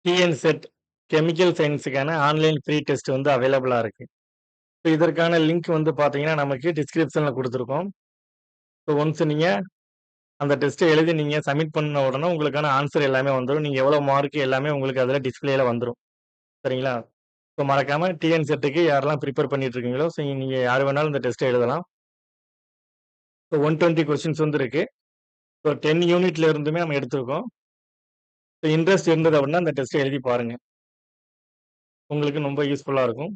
TN SET chemical சயின்ஸுக்கான online free test வந்து அவைலபிளா இருக்கு. ஸோ இதற்கான லிங்க் வந்து பார்த்தீங்கன்னா, நமக்கு டிஸ்கிரிப்ஷன்ல குடுத்துருக்கோம். ஸோ ஒன்ஸ் நீங்க அந்த டெஸ்ட்ட எழுதி நீங்க சப்மிட் பண்ண உடனே உங்களுக்கான ஆன்ஸர் எல்லாமே வந்துரும். நீங்க எவ்வளோ மார்க் எல்லாமே உங்களுக்கு அதுல டிஸ்ப்ளேல வந்துரும். சரிங்களா? ஸோ மறக்காம டிஎன் செட்டுக்கு யாரெல்லாம் பிரிப்பேர் பண்ணிட்டு இருக்கீங்களோ, ஸோ நீங்க யார் வேணாலும் இந்த டெஸ்ட்ட எழுதலாம். ஸோ 120 கொஸ்டின்ஸ் வந்து இருக்கு. ஸோ 10 யூனிட்ல இருந்துமே நம்ம எடுத்திருக்கோம். ஸோ இன்ட்ரெஸ்ட் இருந்தது அப்படின்னா, அந்த டெஸ்ட்ட எழுதி பாருங்க. உங்களுக்கு ரொம்ப யூஸ்ஃபுல்லா இருக்கும்.